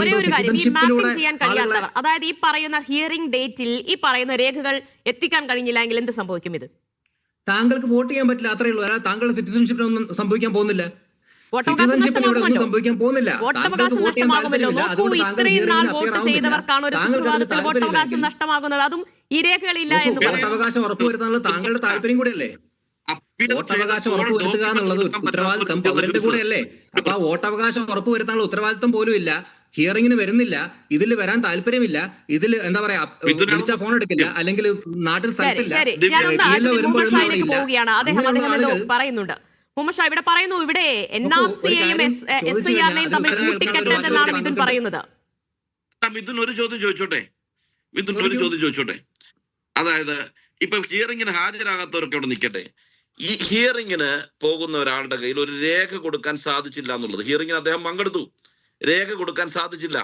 ഒരേ ഒരു കാര്യം, ഈ മാപ്പിംഗ് ചെയ്യാൻ കഴിയാത്തവർ, അതായത് ഈ പറയുന്ന ഹിയറിംഗ് ഡേറ്റിൽ ഈ പറയുന്ന രേഖകൾ എത്തിക്കാൻ കഴിഞ്ഞില്ല എങ്കിൽ എന്ത് സംഭവിക്കും? ഇത് താങ്കൾക്ക് വോട്ട് ചെയ്യാൻ പറ്റില്ല, അത്രയേ ഉള്ളൂ. അല്ലാതെ താങ്കളുടെ സിറ്റിസൺഷിപ്പിനൊന്നും സംഭവിക്കാൻ പോകുന്നില്ല. സിറ്റിസൺഷിപ്പിന് ഇവിടെ ഒന്നും സംഭവിക്കാൻ പോകുന്നില്ല. വോട്ടവകാശം നഷ്ടമാകുമല്ലോ. നോക്കൂ, ഇത്രയും നാൾ വോട്ട് ചെയ്തവർക്കാണ് ഒരു സുപ്രഭാതത്തിൽ വോട്ടവകാശം നഷ്ടമാകുന്നത്, അതും ഈ രേഖകളില്ല എന്ന് പറയുന്നത്. വോട്ടവകാശം ഉറപ്പുവരുത്താനുള്ള താങ്കളുടെ താല്പര്യം കൂടെയല്ലേ? വോട്ടവകാശം ഉറപ്പുവരുത്തുക എന്നുള്ളത് ഉത്തരവാദിത്തം പൗരന്റെ കൂടെയല്ലേ? അപ്പൊ ആ വോട്ടവകാശം ഉറപ്പുവരുത്താനുള്ള ഉത്തരവാദിത്തം പോലും ഇല്ല. ഹിയറിംഗിന് വരുന്നില്ല, ഇതിൽ വരാൻ താല്പര്യമില്ല, ഇതിൽ എന്താ പറയാ, വിളിച്ച ഫോൺ എടുക്കില്ല, അല്ലെങ്കിൽ നാട്ടിൽ സ്ഥലത്തില്ല. പോവുകയാണ് അദ്ദേഹം പറയുന്നുണ്ട്. മുഹമ്മദ് ഷാ ഇവിടെ പറയുന്നു, ഇവിടെ NRC-യെയും SIR-നെയും തമ്മിൽ കൂട്ടിക്കെട്ടെന്നാണ് മിഥുൻ പറയുന്നത്. മിഥുൻ ഒരു ചോദ്യം ചോദിച്ചോട്ടെ. അതായത് ഇപ്പൊ ഹിയറിംഗിന് ഹാജരാകാത്തവരൊക്കെ അവിടെ നിൽക്കട്ടെ. ഈ ഹിയറിംഗിന് പോകുന്ന ഒരാളുടെ കയ്യിൽ ഒരു രേഖ കൊടുക്കാൻ സാധിച്ചില്ല എന്നുള്ളത്, ഹിയറിംഗിന് അദ്ദേഹം പങ്കെടുത്തു, രേഖ കൊടുക്കാൻ സാധിച്ചില്ല,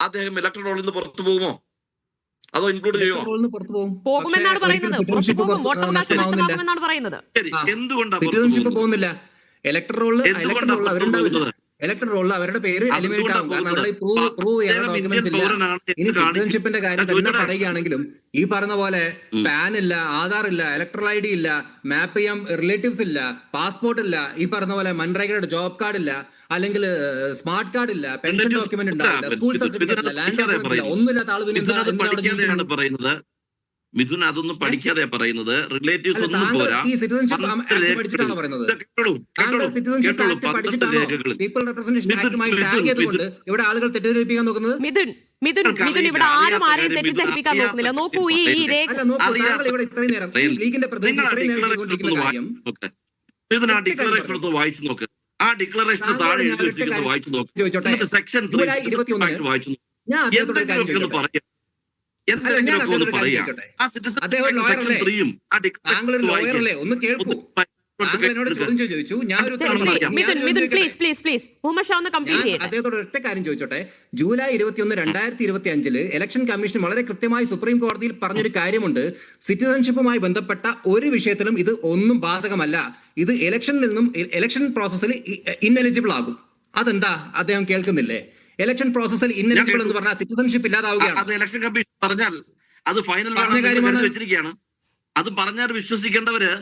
അദ്ദേഹം ഇലക്ടറൽ റോളിൽ നിന്ന് പുറത്തു പോകുമോ, അതോ ഇൻക്ലൂഡ് ചെയ്യുമോ? പോകുമെന്നാണ് പറയുന്നത്. ശരി, എന്തുകൊണ്ടാണ് പോകുന്നില്ല? ഇലക്ടറൽ റോളിൽ അവരുടെ പേര് എലിമിനേറ്റ് ആകും. കാരണം അവിടെ പ്രൂവ് ചെയ്യാൻ ഡോക്യുമെന്റ്സ് ഇല്ല. ഇനി സിറ്റിസൺഷിപ്പിന്റെ കാര്യം തന്നെ പറയുകയാണെങ്കിലും ഈ പറഞ്ഞ പോലെ പാൻ ഇല്ല, ആധാർ ഇല്ല, ഇലക്ട്രൽ ID ഇല്ല, മാപ്പ് ചെയ്യാൻ റിലേറ്റീവ്സ് ഇല്ല, പാസ്പോർട്ട് ഇല്ല, ഈ പറഞ്ഞ പോലെ മൻറേഗയുടെ ജോബ് കാർഡ് ഇല്ല, അല്ലെങ്കിൽ സ്മാർട്ട് കാർഡ് ഇല്ല, പെൻഷൻ ഡോക്യുമെന്റ് ഉണ്ടാവില്ല, സ്കൂൾ സർട്ടിഫിക്കറ്റ് ഇല്ല, ലാൻഡ് ഡോക്യുമെന്റ് ഇല്ല, ഒന്നുമില്ലാത്ത ആൾ പറയുന്നത്. മിഥുൻ അതൊന്നും പഠിക്കാതെ പറയുന്നത്. റിലേറ്റീവ്സ് ഒന്നും പോരാ. ഇവിടെ ആളുകൾ തെറ്റിദ്ധരിപ്പിക്കാൻ നോക്കുന്നത്. മിഥുൻ ഇവിടെ ആരും ആരെയും തെറ്റിദ്ധരിപ്പിക്കാൻ നോക്കുന്നില്ല. നോക്കൂ, ഈ രേഖ ഇവിടെ ഇത്രയും നേരം ലീഗിന്റെ മിഥുൻ ആ ഡിക്ലറേഷൻ എടുത്ത് വായിച്ചു നോക്ക്. ആ ഡിക്ലറേഷൻ താഴെ എഴുതി വെച്ചിരിക്കുന്നത് വായിച്ചു നോക്ക്. സെക്ഷൻ 3 വായിച്ചു നോക്ക്. എന്തെങ്കിലുമൊക്കെ ഒന്ന് പറയാം, എന്തെങ്കിലുമൊക്കെ ഒന്ന് പറയാം. ആ സിറ്റിസൺ സെക്ഷൻ 3യും ആ ഡിക്ലറേഷൻ ഒന്ന് കേൾക്കൂ. അദ്ദേഹത്തോട് ഒറ്റ കാര്യം ചോദിച്ചോട്ടെ. ജൂലൈ 21, 2025 ഇലക്ഷൻ കമ്മീഷൻ വളരെ കൃത്യമായി സുപ്രീം കോടതിയിൽ പറഞ്ഞൊരു കാര്യമുണ്ട്. സിറ്റിസൺഷിപ്പുമായി ബന്ധപ്പെട്ട ഒരു വിഷയത്തിലും ഇത് ഒന്നും ബാധകമല്ല. ഇത് ഇലക്ഷൻ പ്രോസസ്സിൽ ഇൻഎലിജിബിൾ ആകും. അതെന്താ അദ്ദേഹം കേൾക്കുന്നില്ലേ? ഇലക്ഷൻ പ്രോസസ്സിൽ ഇൻഎലിജിബിൾ എന്ന് പറഞ്ഞാൽ സിറ്റിസൺഷിപ്പ് ഇല്ലാതാവുകയാണ്. അത് ഇലക്ഷൻ കമ്മീഷൻ പറഞ്ഞാൽ അത് ഫൈനൽ വെച്ചിരിക്കുകയാണ്. അത് പറഞ്ഞാൽ വിശ്വസിക്കേണ്ടവര്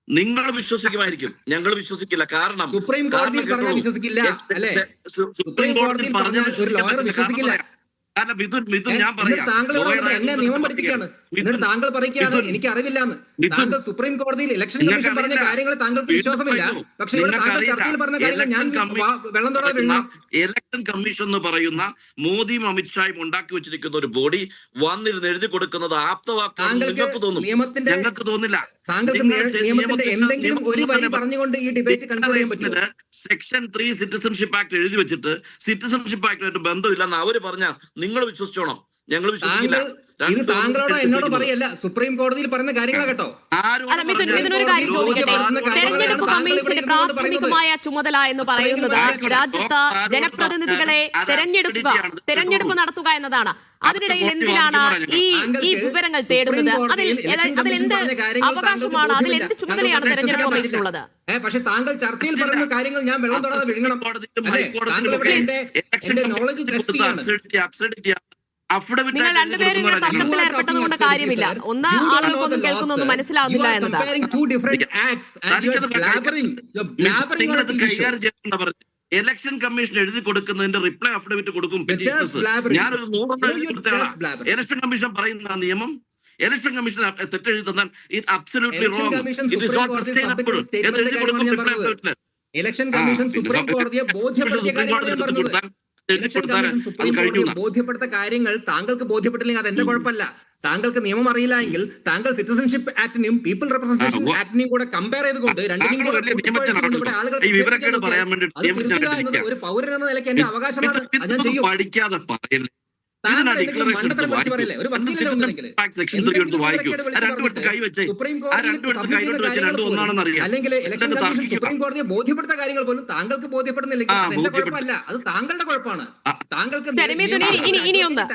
നിങ്ങൾ വിശ്വസിക്കുമായിരിക്കും, ഞങ്ങൾ വിശ്വസിക്കില്ല. കാരണം സുപ്രീം കോടതിയിൽ പറഞ്ഞാൽ വിശ്വസിക്കില്ല, അല്ലെ? സുപ്രീം കോടതിയിൽ പറഞ്ഞാൽ ഒരു ലോയർ വിശ്വസിക്കില്ല. കാരണം മിഥുൻ ഞാൻ പറയാം, എന്നെ നിയമം പഠിപ്പിക്കുകയാണ്. എന്നിട്ട് താങ്കൾ പറയുകയാണ് എനിക്ക് അറിവില്ലാന്ന്. താങ്കൾ സുപ്രീം കോടതിയിൽ ഇലക്ഷൻ കമ്മീഷൻ പറഞ്ഞ കാര്യങ്ങൾ താങ്കൾക്ക് വിശ്വാസമില്ല. പക്ഷെ ഇവിടെ താങ്കൾ ചർച്ചയിൽ പറഞ്ഞ കാര്യങ്ങൾ ഞാൻ വെള്ളം തൊടാതെ വീണു. ഇലക്ഷൻ കമ്മീഷൻ എന്ന് പറയുന്ന മോദിയും അമിത്ഷായും ഉണ്ടാക്കി വെച്ചിരിക്കുന്ന ഒരു ബോഡി വന്നിരുന്ന് എഴുതി കൊടുക്കുന്നത് ആപ്തവാക്കാണെന്ന് നിങ്ങൾക്ക് തോന്നും, ഞങ്ങൾക്ക് തോന്നില്ല. താങ്കൾക്ക് നിയമത്തിന്റെ എന്തെങ്കിലും ഒരു വരി പറഞ്ഞുകൊണ്ട് ഈ ഡിബേറ്റ് കൺക്ലൂഡ് ചെയ്യാൻ പറ്റില്ല. സെക്ഷൻ 3 സിറ്റിസൺഷിപ്പ് ആക്ട് എഴുതി വെച്ചിട്ട് സിറ്റിസൺഷിപ്പ് ആക്ടുമായിട്ട് ബന്ധമില്ലെന്ന് അവര് പറഞ്ഞ നിങ്ങൾ വിശ്വസിച്ചോണം, ഞങ്ങൾ വിശ്വസിക്കില്ല. ഇത് താങ്കളോട് എന്നോട് പറയല്ല, സുപ്രീം കോടതിയിൽ പറയുന്ന കാര്യങ്ങൾ കേട്ടോ. ഒരു കാര്യം ചോദിക്കട്ടെ. തെരഞ്ഞെടുപ്പ് കമ്മീഷന്റെ പ്രാഥമികമായ ചുമതല എന്ന് പറയുന്നത് രാജ്യത്ത് ജനപ്രതിനിധികളെ തെരഞ്ഞെടുപ്പ് നടത്തുക എന്നതാണ്. അതിനിടയിൽ എന്തിനാണ് ഈ വിവരങ്ങൾ തേടുന്നത്? അതിലെന്ത് അവകാശമാണ്, അതിലെന്ത് ചുമതലയാണ് തെരഞ്ഞെടുപ്പ് കമ്മീഷനുള്ളത്? പക്ഷെ താങ്കൾ ചർച്ചയിൽ പറയുന്ന കാര്യങ്ങൾ ഞാൻ വെള്ളം തൊടാതെ വിഴുങ്ങണം. നോളജ് ടെസ്റ്റ് ചെയ്യാണ്. നിങ്ങൾ രണ്ടുപേരും ഇങ്ങനെ തർക്കത്തിൽ ഏർപ്പെട്ടതുകൊണ്ട് കാര്യമില്ല. ഒന്ന്, ആളുകൾക്കൊന്നും കേൾക്കുന്നൊന്നും മനസ്സിലാവുന്നില്ല എന്നതാണ്. ഇലക്ഷൻ കമ്മീഷൻ എഴുതി കൊടുക്കുന്നതിന്റെ റിപ്ലൈ അഫിഡവിറ്റ് കൊടുക്കും. ഞാനൊരു 100 ഇലക്ഷൻ കമ്മീഷൻ പറയുന്ന നിയമം ഇലക്ഷൻ കമ്മീഷൻ തെറ്റെഴുതി തന്നാൽ ഇലക്ഷൻ കമ്മീഷൻ സുപ്രീം കോടതിയെ ബോധ്യപ്പെടുത്ത കാര്യങ്ങൾ താങ്കൾക്ക് ബോധ്യപ്പെട്ടില്ലെങ്കിൽ അത് എന്റെ കുഴപ്പമില്ല. താങ്കൾക്ക് നിയമം അറിയില്ല എങ്കിൽ താങ്കൾ സിറ്റിസൺഷിപ്പ് ആക്ടിനെയും പീപ്പിൾ റെപ്രസെന്റേഷൻ ആക്ടിനെയും കൂടെ കമ്പയർ ചെയ്തുകൊണ്ട് രണ്ടിനെയും കൂടെ ഒരു പൗരൻ എന്ന നിലയ്ക്ക് എന്റെ അവകാശമാണ്. അത് ഞാൻ ചെയ്യും. ഒരു അല്ലെങ്കിൽ ഇലക്ഷൻ കമ്മീഷൻ സുപ്രീം കോടതിയെ ബോധ്യപ്പെടുത്ത കാര്യങ്ങൾ പോലും താങ്കൾക്ക് ബോധ്യപ്പെടുന്നില്ലെങ്കിൽ എന്റെ കുഴപ്പമല്ല, അത് താങ്കളുടെ കുഴപ്പമാണ്. താങ്കൾക്ക്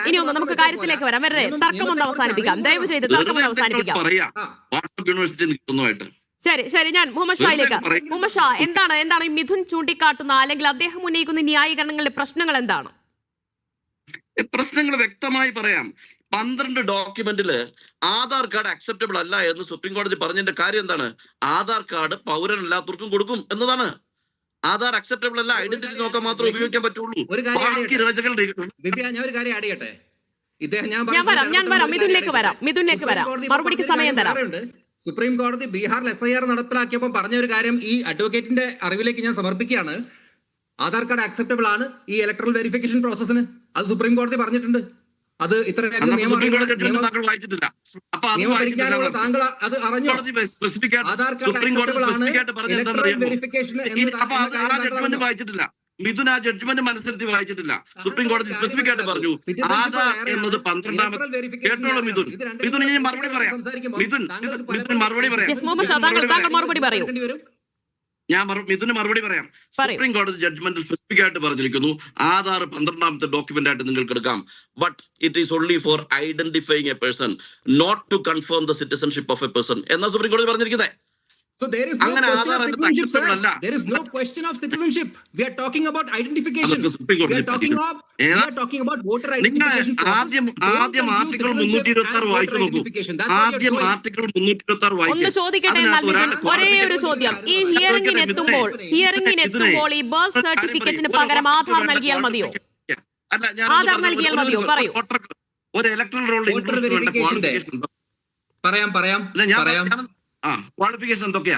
ഇനി ഒന്ന് നമുക്ക് കാര്യത്തിലേക്ക് വരാം. വെറുതെ തർക്കമൊന്ന് അവസാനിപ്പിക്കാം, ദയവ് ചെയ്ത് തർക്കമൊന്ന് അവസാനിപ്പിക്കാം. ശരി, ഞാൻ മുഹമ്മദ് ഷായിലേക്ക്. മുഹമ്മദ് ഷാ, എന്താണ് ഈ മിഥുൻ ചൂണ്ടിക്കാട്ടുന്ന അല്ലെങ്കിൽ അദ്ദേഹം ഉന്നയിക്കുന്ന ന്യായീകരണങ്ങളിലെ പ്രശ്നങ്ങൾ എന്താണ്? പ്രശ്നങ്ങൾ വ്യക്തമായി പറയാം. 12 ഡോക്യുമെന്റില് ആധാർ കാർഡ് അക്സെപ്റ്റബിൾ അല്ല എന്ന് സുപ്രീം കോടതി പറഞ്ഞതിന്റെ കാര്യം എന്താണ്? ആധാർ കാർഡ് പൗരനല്ലാത്തവർക്കും കൊടുക്കും എന്നതാണ്. ആധാർ അക്സെപ്റ്റബിൾ അല്ല, ഐഡന്റിറ്റി നോക്കാൻ മാത്രമേ ഉപയോഗിക്കാൻ പറ്റുള്ളൂ. ബാക്കി രേഖകൾ ദിവ്യ, ഞാൻ ഒരു കാര്യം ആഡ് ചെയ്യട്ടെ. ഞാൻ വരാം മിഥുനിലേക്ക് വരാം മറുപടിക്ക് സമയം തരാം. സുപ്രീം കോടതി ബീഹാറിൽ SIR നടപ്പിലാക്കിയപ്പോൾ പറഞ്ഞ ഒരു കാര്യം ഈ അഡ്വക്കേറ്റിന്റെ അറിവിലേക്ക് ഞാൻ സമർപ്പിക്കുകയാണ്. ആധാർ കാർഡ് അക്സെപ്റ്റബിൾ ആണ് ഈ ഇലക്ട്രൽ വെരിഫിക്കേഷൻ പ്രോസസ്സിന്. അത് സുപ്രീം കോടതി പറഞ്ഞിട്ടുണ്ട്. അത് ഇത്ര താങ്കൾ അത് അറിഞ്ഞോ? ആധാർ കാർഡ് വെരിഫിക്കേഷൻ വായിച്ചിട്ടില്ല. മിഥുൻ ആ ജഡ്ജ്മെന്റ് മനസ്സിലെത്തി വായിച്ചിട്ടില്ല. സുപ്രീം കോടതി സ്പെസിഫിക് ആയിട്ട് പറഞ്ഞു ആധാർ എന്നത് 12ാമത്തെ. കേട്ടോളൂ മിഥുൻ, ഇനി മറുപടി പറയാം. മിഥുൻ മറുപടി പറയാം. ഞാൻ മിഥുന് മറുപടി പറയാം. സുപ്രീം കോടതി ജഡ്ജ്മെന്റിൽ സ്പെസിഫിക് ആയിട്ട് പറഞ്ഞിരിക്കുന്നു ആധാർ 12ാമത്തെ ഡോക്യുമെന്റ് ആയിട്ട് നിങ്ങൾക്ക് എടുക്കാം. But it is only for identifying a person, not to confirm the citizenship of a person എന്നാ സുപ്രീം കോടതി പറഞ്ഞിരിക്കുന്നത്. So there is no question of citizenship, sir. There is no question of citizenship. We are talking about identification. We are talking about voter identification. ആദ്യം article 326 വായിച്ചു നോക്കൂ. ആദ്യം article 326 വായിച്ചു. ഒന്ന് ചോദിക്കട്ടെ ഒരേ ഒരു ചോദ്യം. ഈ ഹിയറിംഗിന് എത്തുമ്പോൾ ഈ ബർത്ത് സർട്ടിഫിക്കറ്റിന് പകരം ആധാർ നൽകിയാൽ മതിയോ? ആധാർ നൽകിയാൽ മതിയോ? പറയൂ. ഒരു ഇലക്ട്രൽ റോൾ പറയാം. ക്വാളിഫിക്കേഷൻ എന്തൊക്കെയാ?